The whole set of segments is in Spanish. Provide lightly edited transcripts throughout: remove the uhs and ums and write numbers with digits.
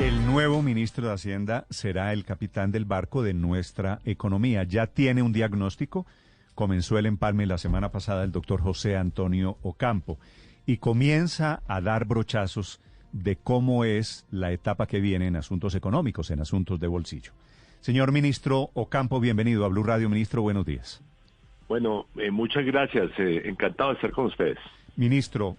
El nuevo ministro de Hacienda será el capitán del barco de nuestra economía. Ya tiene un diagnóstico. Comenzó el empalme la semana pasada el doctor José Antonio Ocampo y comienza a dar brochazos de cómo es la etapa que viene en asuntos económicos, en asuntos de bolsillo. Señor ministro Ocampo, bienvenido a Blue Radio. Ministro, buenos días. Bueno, muchas gracias. Encantado de estar con ustedes. Ministro,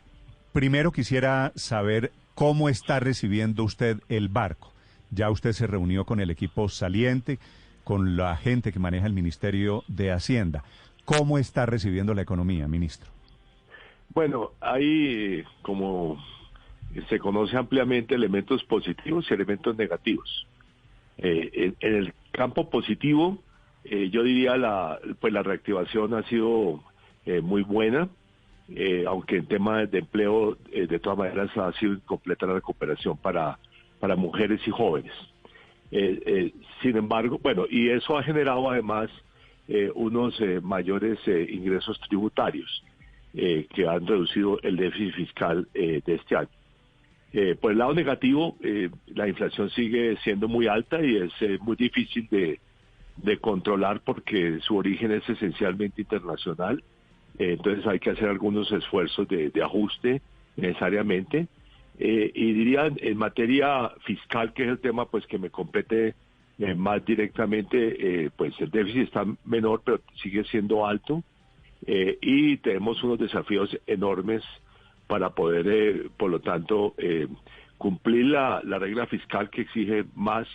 primero quisiera saber cómo está recibiendo usted el barco. Ya usted se reunió con el equipo saliente, con la gente que maneja el Ministerio de Hacienda. ¿Cómo está recibiendo la economía, ministro? Bueno, hay, como se conoce ampliamente, elementos positivos y elementos negativos. En el campo positivo, yo diría la reactivación ha sido muy buena, aunque en tema de empleo, de todas maneras, ha sido incompleta la recuperación para mujeres y jóvenes. Sin embargo, bueno, y eso ha generado además unos mayores ingresos tributarios que han reducido el déficit fiscal de este año. Por el lado negativo, la inflación sigue siendo muy alta y es muy difícil de controlar porque su origen es esencialmente internacional. Entonces hay que hacer algunos esfuerzos de ajuste necesariamente. Y diría en materia fiscal, que es el tema pues que me compete más directamente, pues el déficit está menor, pero sigue siendo alto. Y tenemos unos desafíos enormes para poder, por lo tanto, cumplir la regla fiscal que exige más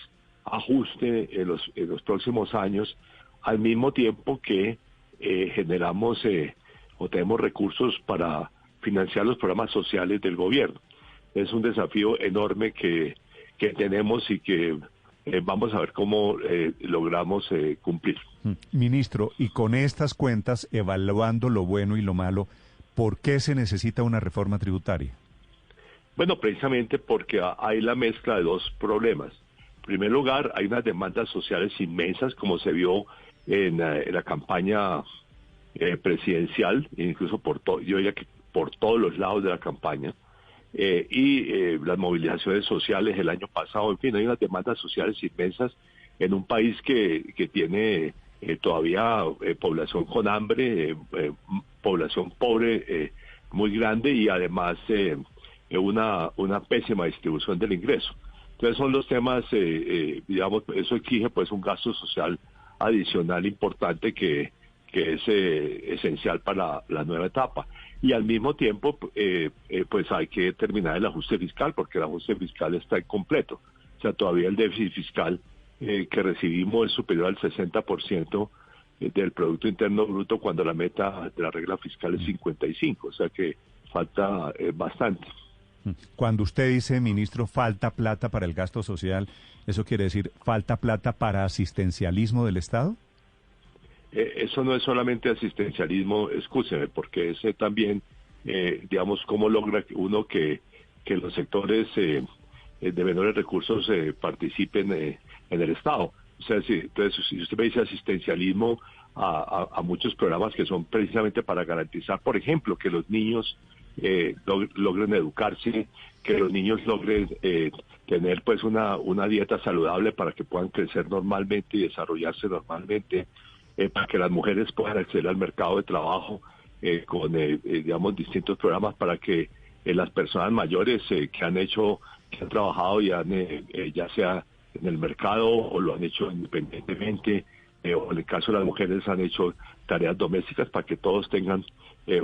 ajuste en los próximos años, al mismo tiempo que generamos o tenemos recursos para financiar los programas sociales del gobierno. Es un desafío enorme que tenemos y que vamos a ver cómo logramos cumplir. Ministro, y con estas cuentas, evaluando lo bueno y lo malo, ¿por qué se necesita una reforma tributaria? Bueno, precisamente porque hay la mezcla de dos problemas. En primer lugar, hay unas demandas sociales inmensas, como se vio en la campaña presidencial, incluso yo diría que por todos los lados de la campaña, y las movilizaciones sociales el año pasado. En fin, hay unas demandas sociales inmensas en un país que tiene todavía población con hambre, población pobre muy grande y además una pésima distribución del ingreso. Entonces son los temas, digamos, eso exige pues un gasto social adicional importante que es esencial para la nueva etapa. Y al mismo tiempo, pues hay que terminar el ajuste fiscal, porque el ajuste fiscal está incompleto. O sea, todavía el déficit fiscal que recibimos es superior al 60% del Producto Interno Bruto, cuando la meta de la regla fiscal es 55%. O sea que falta bastante. Cuando usted dice, ministro, falta plata para el gasto social, ¿eso quiere decir falta plata para asistencialismo del Estado? Eso no es solamente asistencialismo, escúcheme, porque ese también, digamos, cómo logra uno que los sectores de menores recursos participen en el Estado. O sea, entonces, si usted me dice asistencialismo a muchos programas que son precisamente para garantizar, por ejemplo, que los niños logren educarse, que los niños logren tener pues una dieta saludable para que puedan crecer normalmente y desarrollarse normalmente, para que las mujeres puedan acceder al mercado de trabajo con, digamos, distintos programas para que las personas mayores que han trabajado y ya sea en el mercado o lo han hecho independientemente, o en el caso de las mujeres han hecho tareas domésticas, para que todos tengan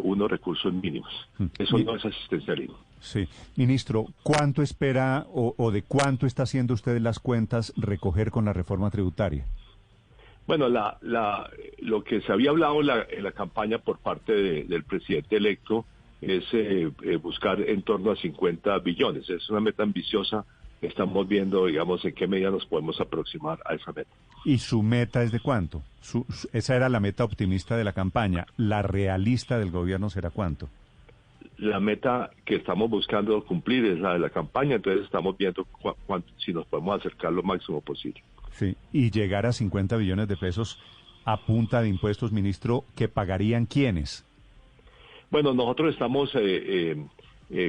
unos recursos mínimos. Eso no es asistencialismo. Sí. Ministro, ¿cuánto espera o de cuánto está haciendo usted las cuentas recoger con la reforma tributaria? Bueno, lo que se había hablado en la campaña por parte del presidente electo es buscar en torno a 50 billones. Es una meta ambiciosa. Estamos viendo, digamos, en qué medida nos podemos aproximar a esa meta. ¿Y su meta es de cuánto? Esa era la meta optimista de la campaña. ¿La realista del gobierno será cuánto? La meta que estamos buscando cumplir es la de la campaña, entonces estamos viendo si nos podemos acercar lo máximo posible. Sí, y llegar a 50 billones de pesos a punta de impuestos, ministro, ¿que pagarían quiénes? Bueno, nosotros estamos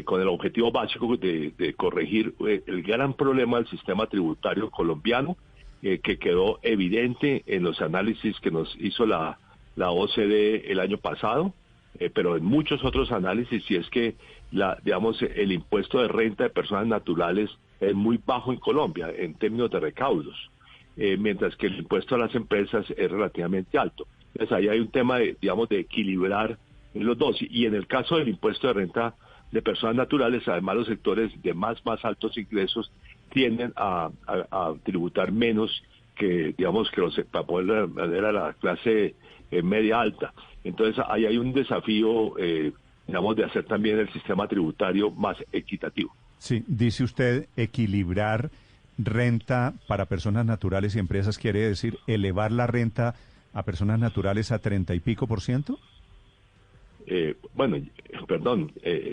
con el objetivo básico de corregir el gran problema del sistema tributario colombiano, que quedó evidente en los análisis que nos hizo la OCDE el año pasado, pero en muchos otros análisis, y es que el impuesto de renta de personas naturales es muy bajo en Colombia en términos de recaudos, mientras que el impuesto a las empresas es relativamente alto. Entonces ahí hay un tema de equilibrar los dos. Y en el caso del impuesto de renta de personas naturales, además los sectores de más altos ingresos tienden a tributar menos que para poder vender a la clase media alta. Entonces ahí hay un desafío, de hacer también el sistema tributario más equitativo. Sí, dice usted equilibrar renta para personas naturales y empresas, ¿quiere decir elevar la renta a personas naturales a 30 y pico %?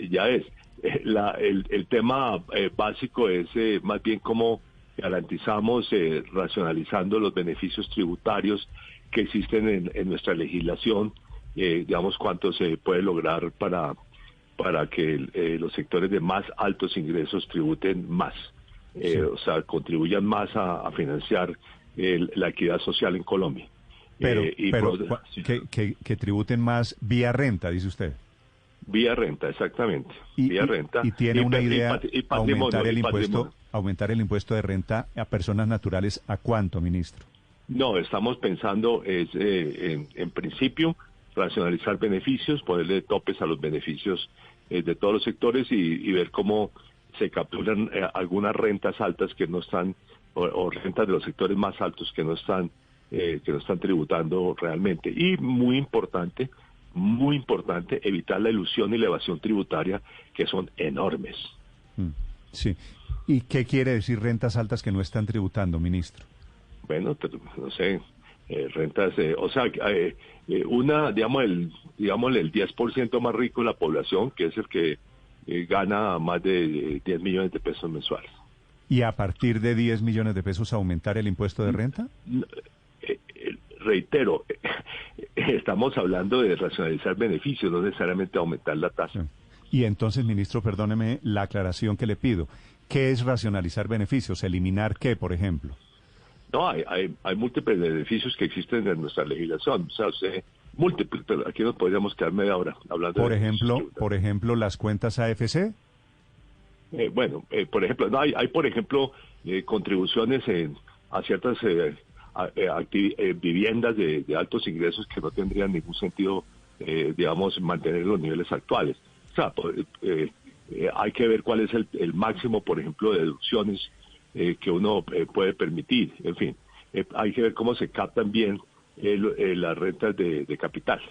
Ya es. El tema básico es más bien cómo garantizamos racionalizando los beneficios tributarios que existen en nuestra legislación, cuánto se puede lograr para que los sectores de más altos ingresos tributen más, sí. Contribuyan más a financiar la equidad social en Colombia. Sí. Que tributen más vía renta, dice usted. Vía renta, exactamente. Vía renta. Y tiene una idea, aumentar el impuesto de renta a personas naturales, ¿a cuánto, ministro? No, estamos pensando en principio racionalizar beneficios, ponerle topes a los beneficios de todos los sectores y ver cómo se capturan algunas rentas altas que no están, o rentas de los sectores más altos que no están tributando realmente. Y muy importante, evitar la ilusión y la evasión tributaria, que son enormes. Sí. ¿Y qué quiere decir rentas altas que no están tributando, ministro? Bueno, no sé, rentas, el 10% más rico de la población, que es el que gana más de 10 millones de pesos mensuales. ¿Y a partir de 10 millones de pesos aumentar el impuesto de renta? Reitero, estamos hablando de racionalizar beneficios, no necesariamente aumentar la tasa. Y entonces, ministro, perdóneme la aclaración que le pido. ¿Qué es racionalizar beneficios? ¿Eliminar qué, por ejemplo? No, hay múltiples beneficios que existen en nuestra legislación. Múltiples, pero aquí nos podríamos quedar media hora hablando por ejemplo, las cuentas AFC. Por ejemplo, contribuciones a ciertas viviendas de altos ingresos que no tendrían ningún sentido, mantener los niveles actuales. Hay que ver cuál es el máximo, por ejemplo, de deducciones que uno puede permitir. En fin, hay que ver cómo se captan bien las rentas de capital,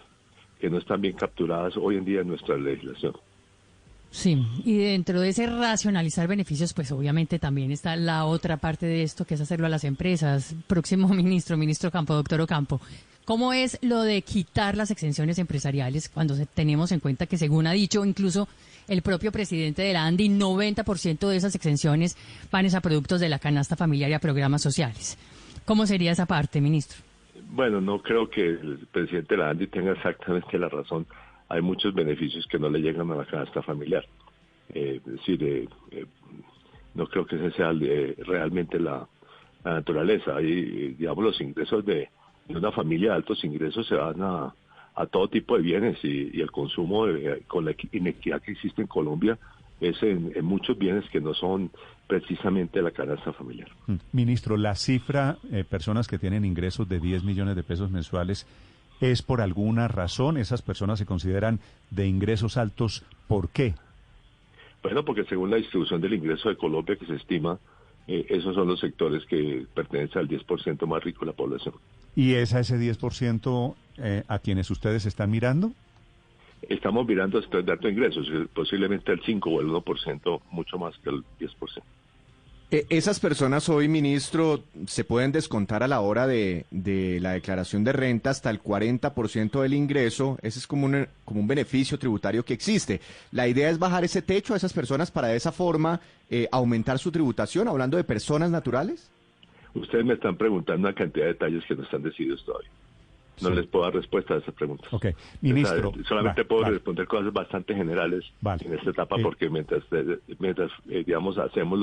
que no están bien capturadas hoy en día en nuestra legislación. Sí, y dentro de ese racionalizar beneficios, pues obviamente también está la otra parte de esto, que es hacerlo a las empresas. Próximo ministro Campo, doctor Ocampo, ¿cómo es lo de quitar las exenciones empresariales cuando tenemos en cuenta que, según ha dicho incluso el propio presidente de la ANDI, 90% de esas exenciones van a productos de la canasta familiar y a programas sociales? ¿Cómo sería esa parte, ministro? Bueno, no creo que el presidente de la ANDI tenga exactamente la razón. Hay muchos beneficios que no le llegan a la canasta familiar. No creo que esa sea realmente la naturaleza. Hay, los ingresos de una familia de altos ingresos se van a todo tipo de bienes y el consumo, con la inequidad que existe en Colombia, es en muchos bienes que no son precisamente la canasta familiar. Ministro, la cifra, personas que tienen ingresos de 10 millones de pesos mensuales, ¿es por alguna razón? ¿Esas personas se consideran de ingresos altos? ¿Por qué? Bueno, porque según la distribución del ingreso de Colombia que se estima, esos son los sectores que pertenecen al 10% más rico de la población. ¿Y es a ese 10% a quienes ustedes están mirando? Estamos mirando el dato de ingresos, posiblemente el 5 o el 1%, mucho más que el 10%. Esas personas hoy, ministro, se pueden descontar a la hora de la declaración de renta hasta el 40% del ingreso. Ese es como un beneficio tributario que existe. La idea es bajar ese techo a esas personas para de esa forma aumentar su tributación, hablando de personas naturales. Ustedes me están preguntando una cantidad de detalles que no están decididos todavía. no Sí. les puedo dar respuesta a esas preguntas. Ok, ministro. O sea, solamente puedo responder cosas bastante generales Vale. en esta etapa porque mientras digamos, hacemos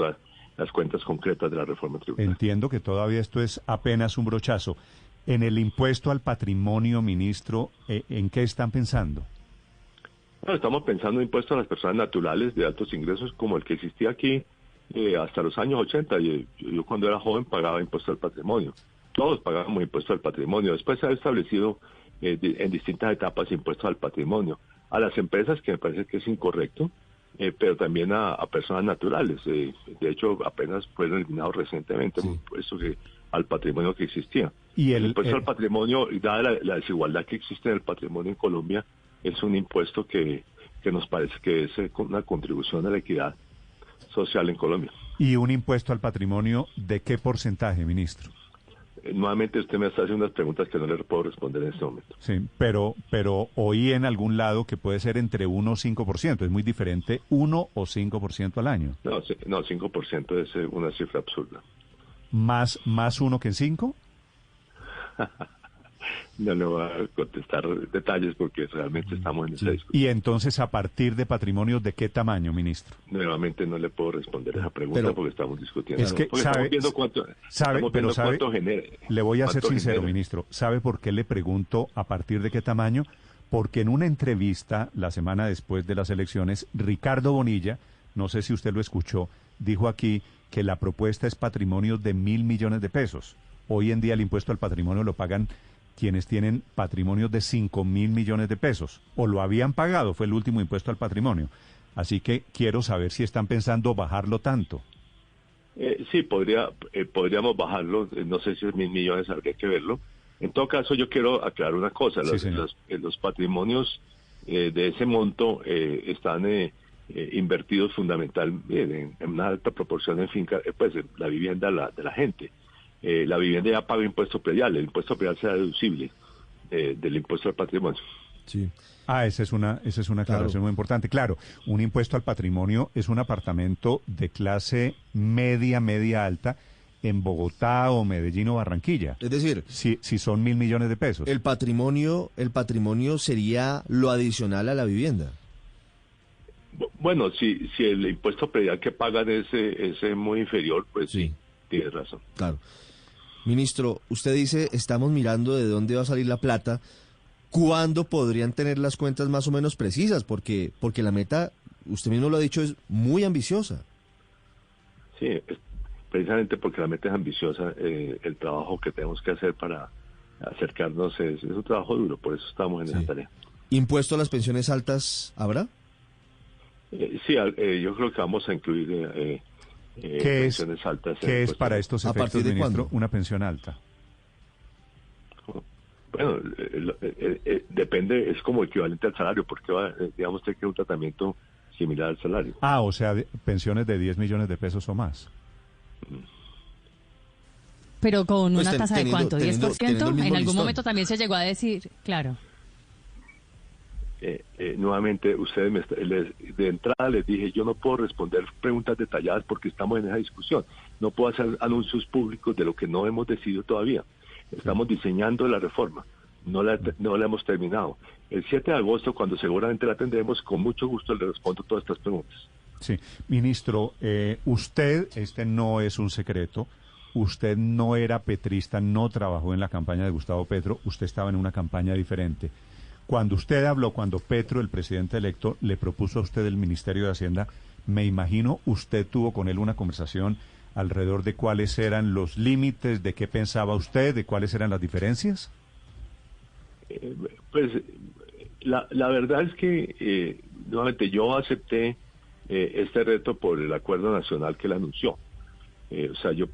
las cuentas concretas de la reforma tributaria. Entiendo que todavía esto es apenas un brochazo. En el impuesto al patrimonio, ministro, ¿en qué están pensando? Bueno, estamos pensando en impuestos a las personas naturales de altos ingresos como el que existía aquí hasta los años 80. Yo cuando era joven pagaba impuesto al patrimonio. Todos pagábamos impuesto al patrimonio. Después se ha establecido en distintas etapas impuestos al patrimonio. A las empresas, que me parece que es incorrecto, pero también a personas naturales. De hecho, apenas fueron eliminados recientemente un impuesto al patrimonio que existía. Y el impuesto al patrimonio, dada la desigualdad que existe en el patrimonio en Colombia, es un impuesto que nos parece que es una contribución a la equidad social en Colombia. ¿Y un impuesto al patrimonio de qué porcentaje, ministro? Nuevamente usted me está haciendo unas preguntas que no le puedo responder en este momento. Sí, pero oí en algún lado que puede ser entre 1 o 5%. Es muy diferente 1 o 5% al año. No, 5% es una cifra absurda. ¿Más 1 que en 5? No le voy a contestar detalles porque realmente estamos en esa discusión. Y entonces, ¿a partir de patrimonios de qué tamaño, ministro? Nuevamente no le puedo responder esa pregunta porque estamos discutiendo. Es que porque sabe, estamos viendo cuánto genera. Le voy a ser sincero, genera. ministro. ¿Sabe por qué le pregunto a partir de qué tamaño? Porque en una entrevista la semana después de las elecciones, Ricardo Bonilla, no sé si usted lo escuchó, dijo aquí que la propuesta es patrimonio de 1.000 millones de pesos. Hoy en día el impuesto al patrimonio lo pagan quienes tienen patrimonios de 5.000 millones de pesos, o lo habían pagado, fue el último impuesto al patrimonio. Así que quiero saber si están pensando bajarlo tanto. Sí, podríamos bajarlo, no sé si es 1.000 millones, habría que verlo. En todo caso, yo quiero aclarar una cosa, los patrimonios de ese monto están invertidos fundamentalmente en una alta proporción en finca, pues en la vivienda de la gente. La vivienda ya paga impuesto predial, el impuesto predial será deducible del impuesto al patrimonio. Sí. Esa es una aclaración muy importante. Claro, un impuesto al patrimonio es un apartamento de clase media alta en Bogotá o Medellín o Barranquilla. Es decir, si son 1.000 millones de pesos. El patrimonio sería lo adicional a la vivienda. Bueno, si el impuesto predial que pagan es muy inferior, pues sí, tienes razón. Claro. Ministro, usted dice, estamos mirando de dónde va a salir la plata. ¿Cuándo podrían tener las cuentas más o menos precisas? Porque la meta, usted mismo lo ha dicho, es muy ambiciosa. Sí, precisamente porque la meta es ambiciosa, el trabajo que tenemos que hacer para acercarnos es un trabajo duro, por eso estamos en esa tarea. ¿Impuesto a las pensiones altas habrá? Sí, yo creo que vamos a incluir pensiones altas. ¿Qué es para estos efectos, ¿A partir de ministro, cuándo? una pensión alta? Bueno, depende, es como equivalente al salario, porque digamos que un tratamiento similar al salario. O sea, pensiones de 10 millones de pesos o más. Pero con Pues una tasa de ¿cuánto? teniendo ¿10%? el mismo En algún listón. momento también se llegó a decir, claro. Nuevamente, ustedes de entrada les dije, yo no puedo responder preguntas detalladas porque estamos en esa discusión. No puedo hacer anuncios públicos de lo que no hemos decidido todavía. Estamos diseñando la reforma, no la hemos terminado. El 7 de agosto, cuando seguramente la tendremos, con mucho gusto le respondo todas estas preguntas. Sí, ministro, usted, este no es un secreto, usted no era petrista, no trabajó en la campaña de Gustavo Petro, usted estaba en una campaña diferente. Cuando usted habló, cuando Petro, el presidente electo, le propuso a usted el Ministerio de Hacienda, me imagino usted tuvo con él una conversación alrededor de cuáles eran los límites, de qué pensaba usted, de cuáles eran las diferencias. Pues la verdad es que nuevamente yo acepté este reto por el acuerdo nacional que él anunció. O sea, yo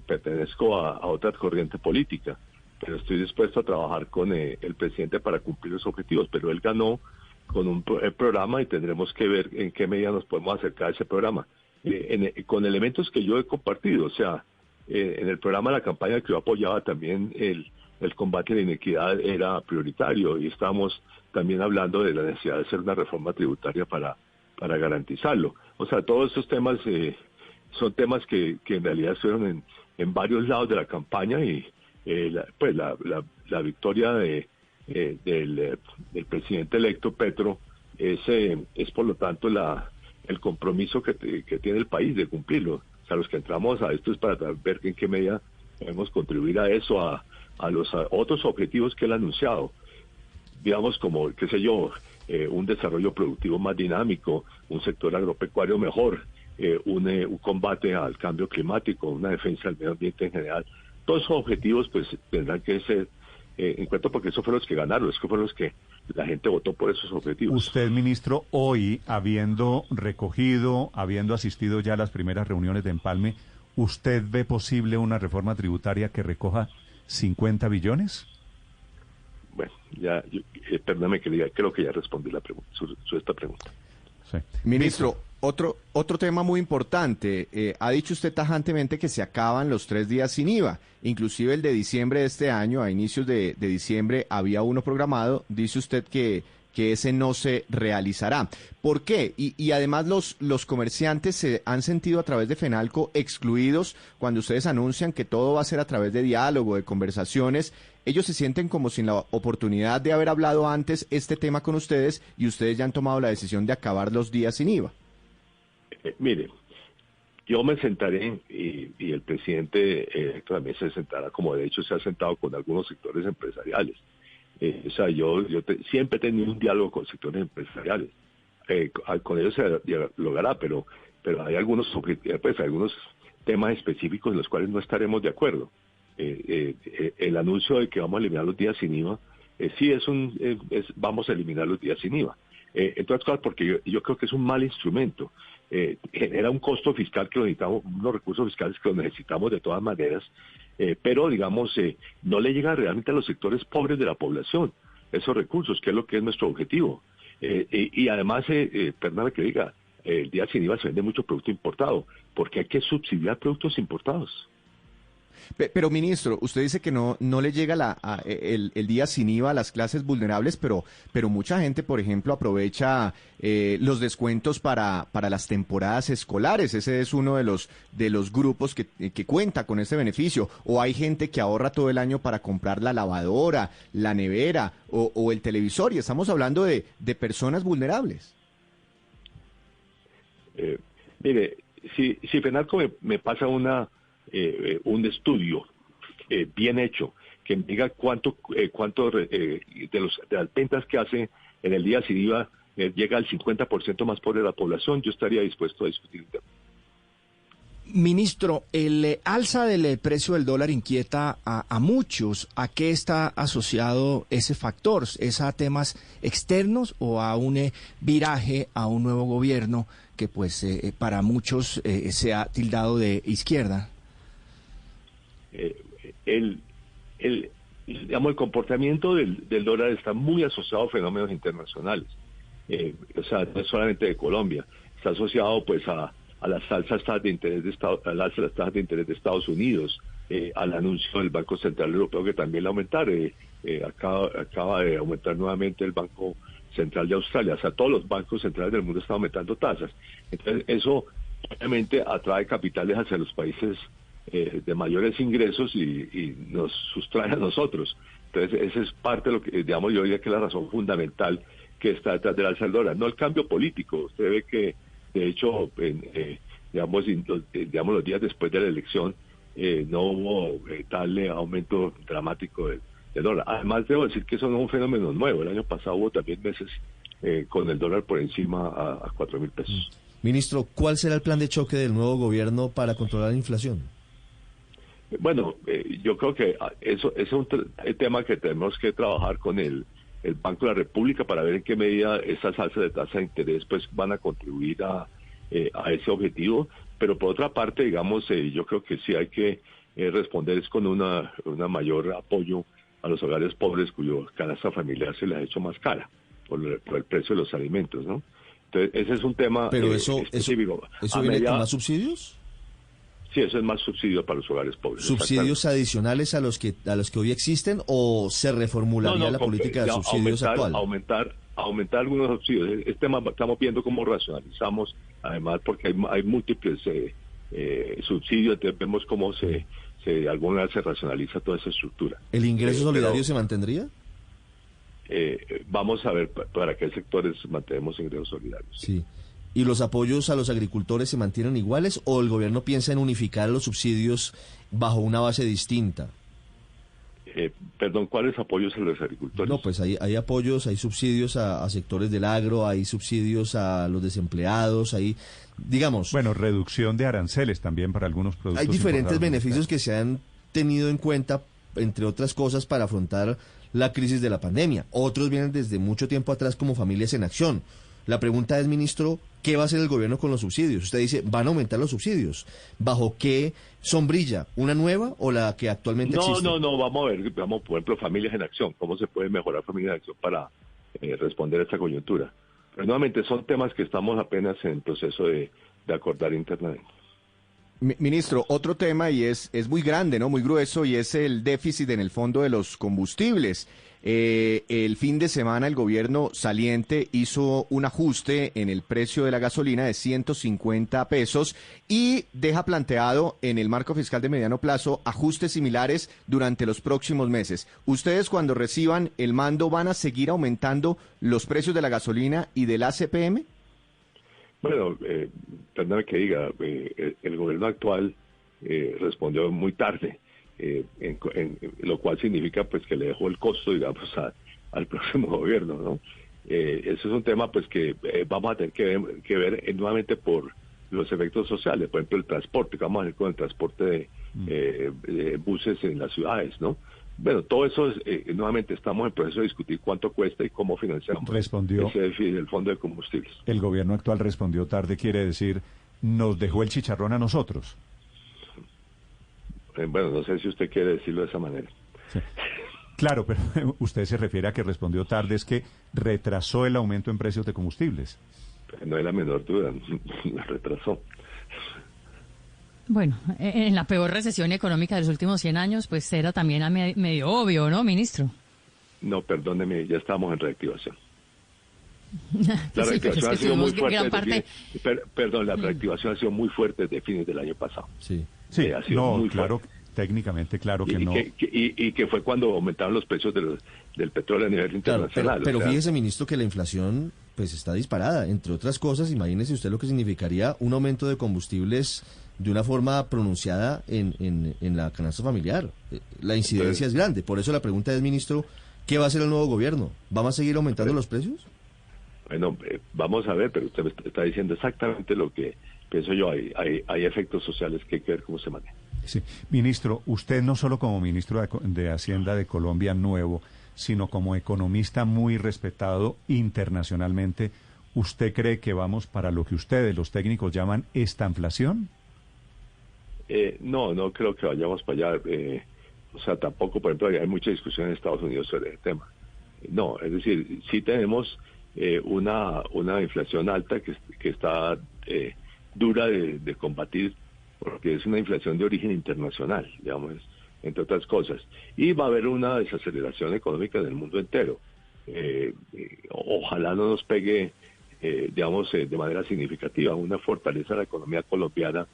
pertenezco a otra corriente política, pero estoy dispuesto a trabajar con el presidente para cumplir los objetivos, pero él ganó con un programa y tendremos que ver en qué medida nos podemos acercar a ese programa. Con elementos que yo he compartido, o sea, en el programa de la campaña que yo apoyaba también el combate a la inequidad era prioritario y estábamos también hablando de la necesidad de hacer una reforma tributaria para garantizarlo. O sea, todos estos temas son temas que en realidad estuvieron en varios lados de la campaña y la la victoria del presidente electo Petro es por lo tanto el compromiso que tiene el país de cumplirlo. O sea, los que entramos a esto es para ver en qué medida podemos contribuir a eso, a los otros objetivos que él ha anunciado, digamos como, qué sé yo, un desarrollo productivo más dinámico, un sector agropecuario mejor, un combate al cambio climático, una defensa del medio ambiente en general. Todos esos objetivos pues tendrán que ser en cuenta, porque esos fueron los que ganaron, esos fueron los que la gente votó por esos objetivos. Usted, ministro, hoy, habiendo asistido ya a las primeras reuniones de empalme, ¿usted ve posible una reforma tributaria que recoja 50 billones? Bueno, perdóname que diga, creo que ya respondí la pregunta, esta pregunta. Sí. Ministro, otro tema muy importante. Ha dicho usted tajantemente que se acaban los 3 días sin IVA. Inclusive el de diciembre de este año, a inicios de diciembre, había uno programado. Dice usted que ese no se realizará. ¿Por qué? Y además los comerciantes se han sentido a través de FENALCO excluidos cuando ustedes anuncian que todo va a ser a través de diálogo, de conversaciones. Ellos se sienten como sin la oportunidad de haber hablado antes este tema con ustedes y ustedes ya han tomado la decisión de acabar los días sin IVA. Mire, yo me sentaré y el presidente también se sentará, como de hecho se ha sentado con algunos sectores empresariales. O sea, yo siempre he tenido un diálogo con sectores empresariales. Con ellos se dialogará, pero hay algunos temas específicos en los cuales no estaremos de acuerdo. El anuncio de que vamos a eliminar los días sin IVA, sí vamos a eliminar los días sin IVA. Entre otras cosas, porque yo creo que es un mal instrumento. Genera un costo fiscal que lo necesitamos, unos recursos fiscales que los necesitamos de todas maneras, pero digamos, no le llega realmente a los sectores pobres de la población esos recursos, que es lo que es nuestro objetivo. Y además, perdóname que diga, el día sin IVA se vende mucho producto importado, porque hay que subsidiar productos importados. Pero, ministro, usted dice que no le llega el día sin IVA a las clases vulnerables, pero mucha gente, por ejemplo, aprovecha los descuentos para las temporadas escolares. Ese es uno de los grupos que cuenta con ese beneficio. O hay gente que ahorra todo el año para comprar la lavadora, la nevera o el televisor. Y estamos hablando de personas vulnerables. Mire, si FENALCO me pasa un estudio bien hecho que me diga cuánto de las ventas que hace en el día sin IVA llega al 50% más pobre de la población, yo estaría dispuesto a discutir el tema. Ministro, el alza del precio del dólar inquieta a muchos. ¿A qué está asociado ese factor? ¿Es a temas externos o a un viraje a un nuevo gobierno que pues para muchos se ha tildado de izquierda? El comportamiento del dólar está muy asociado a fenómenos internacionales. O sea, no es solamente de Colombia, está asociado pues a las alzas tasas de interés de Estados Unidos, al anuncio del Banco Central Europeo que también la aumentar. Acaba de aumentar nuevamente el Banco Central de Australia. O sea, todos los bancos centrales del mundo están aumentando tasas. Entonces, eso obviamente atrae capitales hacia los países de mayores ingresos y nos sustrae a nosotros. Entonces, esa es parte de lo que, digamos, yo diría que es la razón fundamental que está detrás del alza del dólar. No el cambio político. Usted ve que, de hecho, los días después de la elección no hubo tal aumento dramático del dólar. Además, debo decir que eso no es un fenómeno nuevo. El año pasado hubo también meses con el dólar por encima a 4.000 pesos. Ministro, ¿cuál será el plan de choque del nuevo gobierno para controlar la inflación? Bueno, yo creo que eso es un tema que tenemos que trabajar con el Banco de la República para ver en qué medida esas alzas de tasa de interés pues van a contribuir a ese objetivo. Pero por otra parte, digamos, yo creo que sí hay que responder es con una mayor apoyo a los hogares pobres cuyo canasta familiar se les ha hecho más cara por el precio de los alimentos, ¿no? Entonces, ese es un tema específico. ¿Eso viene con más subsidios? Sí, eso es más subsidio para los hogares pobres. ¿Subsidios adicionales a los que hoy existen o se reformularía la política de subsidios actual? Aumentar algunos subsidios. Este tema estamos viendo cómo racionalizamos, además porque hay múltiples subsidio, entonces vemos cómo de alguna manera se racionaliza toda esa estructura. ¿El ingreso solidario se mantendría? Vamos a ver para qué sectores mantenemos ingresos solidarios. Sí. ¿Y los apoyos a los agricultores se mantienen iguales o el gobierno piensa en unificar los subsidios bajo una base distinta? Perdón, ¿cuáles apoyos a los agricultores? No, pues hay apoyos, hay subsidios a sectores del agro, hay subsidios a los desempleados, hay, digamos... Bueno, reducción de aranceles también para algunos productos. Hay diferentes importados. beneficios que se han tenido en cuenta, entre otras cosas, para afrontar la crisis de la pandemia. Otros vienen desde mucho tiempo atrás como Familias en Acción. La pregunta es, ministro, ¿qué va a hacer el gobierno con los subsidios? Usted dice, van a aumentar los subsidios. ¿Bajo qué sombrilla? ¿Una nueva o la que actualmente existe? No, vamos a ver, por ejemplo, Familias en Acción. ¿Cómo se puede mejorar Familias en Acción para responder a esta coyuntura? Pero nuevamente son temas que estamos apenas en proceso de acordar internamente. Ministro, otro tema y es muy grande, ¿no? Muy grueso y es el déficit en el fondo de los combustibles. El fin de semana el gobierno saliente hizo un ajuste en el precio de la gasolina de 150 pesos y deja planteado en el marco fiscal de mediano plazo ajustes similares durante los próximos meses. ¿Ustedes cuando reciban el mando van a seguir aumentando los precios de la gasolina y del ACPM? Bueno, perdóname que diga, el gobierno actual respondió muy tarde. Lo cual significa pues que le dejó el costo, digamos, al próximo gobierno, ¿no? Ese es un tema pues que vamos a tener que ver nuevamente por los efectos sociales, por ejemplo el transporte, que vamos a hacer con el transporte de buses en las ciudades, ¿no? Bueno, todo eso nuevamente estamos en proceso de discutir cuánto cuesta y cómo financiamos ese déficit del fondo de combustibles. El gobierno actual respondió tarde, quiere decir, nos dejó el chicharrón a nosotros. Bueno, no sé si usted quiere decirlo de esa manera. Sí. Claro, pero usted se refiere a que respondió tarde, es que retrasó el aumento en precios de combustibles. No hay la menor duda, la retrasó. Bueno, en la peor recesión económica de los últimos 100 años, pues era también medio obvio, ¿no, ministro? No, perdóneme, ya estamos en reactivación. La Sí, reactivación ha sido muy fuerte. La Mm. reactivación ha sido muy fuerte desde fines del año pasado. Sí. Sí, ha sido no, muy claro, fuerte. técnicamente claro que no. Y que fue cuando aumentaron los precios del petróleo a nivel Claro, internacional. pero o sea, fíjese, ministro, que la inflación pues está disparada. Entre otras cosas, imagínese usted lo que significaría un aumento de combustibles de una forma pronunciada en la canasta familiar. La incidencia es grande. Por eso la pregunta es, ministro, ¿qué va a hacer el nuevo gobierno? ¿Va a seguir aumentando los precios? Bueno, vamos a ver, pero usted me está diciendo exactamente lo que pienso yo. Hay efectos sociales que hay que ver cómo se manejan. Sí. Ministro, usted no solo como ministro de Hacienda de Colombia nuevo, sino como economista muy respetado internacionalmente, ¿usted cree que vamos para lo que ustedes, los técnicos, llaman estanflación? No creo que vayamos para allá. O sea, tampoco, por ejemplo, hay mucha discusión en Estados Unidos sobre el tema. No, es decir, sí tenemos una inflación alta que está dura de combatir, porque es una inflación de origen internacional, digamos, entre otras cosas. Y va a haber una desaceleración económica en el mundo entero. Ojalá no nos pegue, digamos, de manera significativa. Una fortaleza de la economía colombiana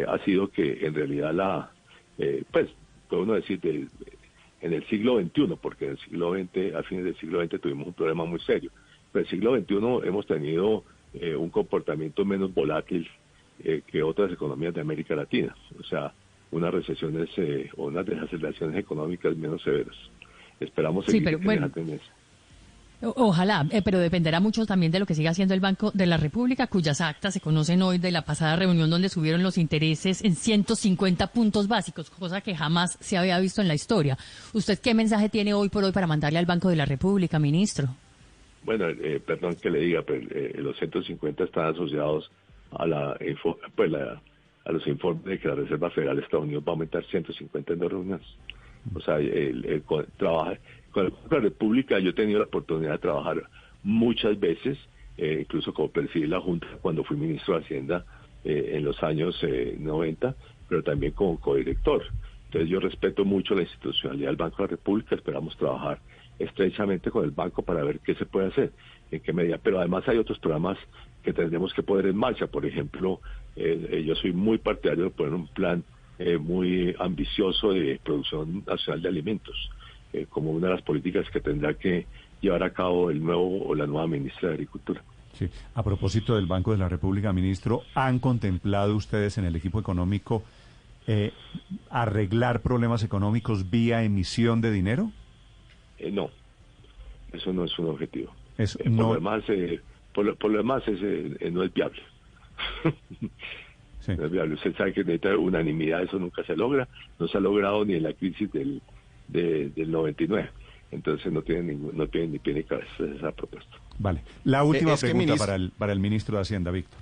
ha sido que en realidad pues, puede uno decir, en el siglo XXI, porque en el siglo XX, a fines del siglo XX tuvimos un problema muy serio. Pero en el siglo XXI hemos tenido un comportamiento menos volátil que otras economías de América Latina. O sea, unas recesiones o unas desaceleraciones económicas menos severas. Esperamos seguir en esa tendencia. Ojalá, pero dependerá mucho también de lo que siga haciendo el Banco de la República, cuyas actas se conocen hoy de la pasada reunión donde subieron los intereses en 150 puntos básicos, cosa que jamás se había visto en la historia. ¿Usted qué mensaje tiene hoy por hoy para mandarle al Banco de la República, ministro? Bueno, perdón que le diga, pero los 150 están asociados a los informes de que la Reserva Federal de Estados Unidos va a aumentar 150 en 2 reuniones. O sea, trabaja con el Banco de la República. Yo he tenido la oportunidad de trabajar muchas veces, incluso como presidí la Junta cuando fui ministro de Hacienda en los años 90, pero también como codirector. Entonces yo respeto mucho la institucionalidad del Banco de la República. Esperamos trabajar estrechamente con el banco para ver qué se puede hacer, en qué medida. Pero además hay otros programas que tendremos que poner en marcha. Por ejemplo, yo soy muy partidario de poner un plan muy ambicioso de producción nacional de alimentos, como una de las políticas que tendrá que llevar a cabo el nuevo o la nueva ministra de Agricultura. Sí. A propósito del Banco de la República, ministro, ¿han contemplado ustedes en el equipo económico arreglar problemas económicos vía emisión de dinero? No, eso no es un objetivo. Eso Por no... lo demás, por lo demás no es viable. Sí. No es viable. Usted sabe que necesita unanimidad, eso nunca se logra. No se ha logrado ni en la crisis del 99. Entonces no tiene ni pie ni cabeza esa propuesta. Vale. La última pregunta ministro, para el ministro de Hacienda, Víctor.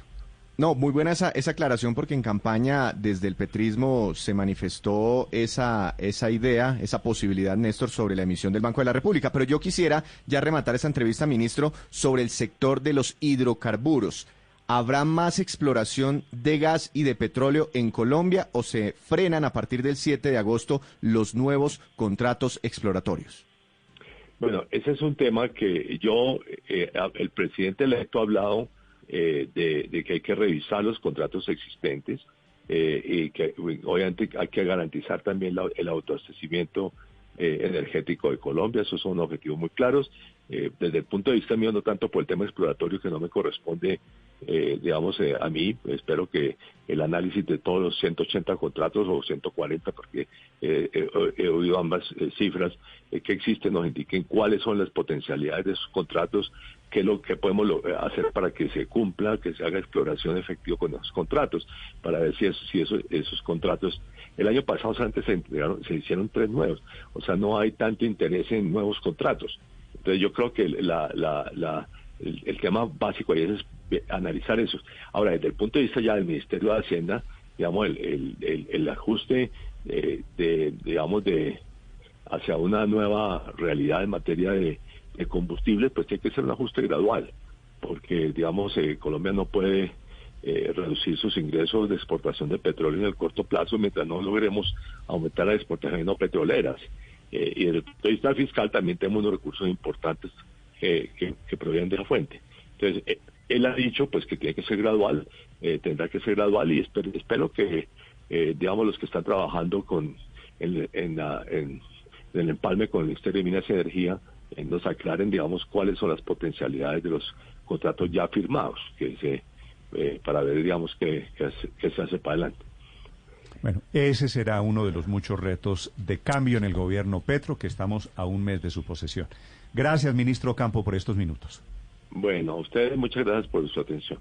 No, muy buena esa aclaración porque en campaña desde el petrismo se manifestó esa idea, esa posibilidad, Néstor, sobre la emisión del Banco de la República. Pero yo quisiera ya rematar esa entrevista, ministro, sobre el sector de los hidrocarburos. ¿Habrá más exploración de gas y de petróleo en Colombia o se frenan a partir del 7 de agosto los nuevos contratos exploratorios? Bueno, ese es un tema que el presidente electo ha hablado de que hay que revisar los contratos existentes y que obviamente hay que garantizar también el autoabastecimiento energético de Colombia. Esos son objetivos muy claros. Desde el punto de vista mío, no tanto por el tema exploratorio que no me corresponde, a mí. Espero que el análisis de todos los 180 contratos o 140, porque he oído ambas cifras que existen, nos indiquen cuáles son las potencialidades de esos contratos, qué es lo que podemos hacer para que se cumpla, que se haga exploración efectiva con esos contratos, para ver si esos contratos. El año pasado se hicieron 3 nuevos, o sea, no hay tanto interés en nuevos contratos. Entonces yo creo que el tema básico ahí es analizar eso. Ahora, desde el punto de vista ya del Ministerio de Hacienda, digamos, el ajuste hacia una nueva realidad en materia de combustibles, pues tiene que ser un ajuste gradual, porque, digamos, Colombia no puede reducir sus ingresos de exportación de petróleo en el corto plazo mientras no logremos aumentar las exportaciones no petroleras. Y desde el punto de vista fiscal también tenemos unos recursos importantes que provienen de la fuente. Entonces, él ha dicho pues que tiene que ser gradual, tendrá que ser gradual, y espero que, digamos, los que están trabajando en el empalme con el Ministerio de Minas y Energía nos aclaren, digamos, cuáles son las potencialidades de los contratos ya firmados, para ver, digamos, qué se hace para adelante. Bueno, ese será uno de los muchos retos de cambio en el gobierno Petro, que estamos a un mes de su posesión. Gracias, ministro Campo, por estos minutos. Bueno, a ustedes muchas gracias por su atención.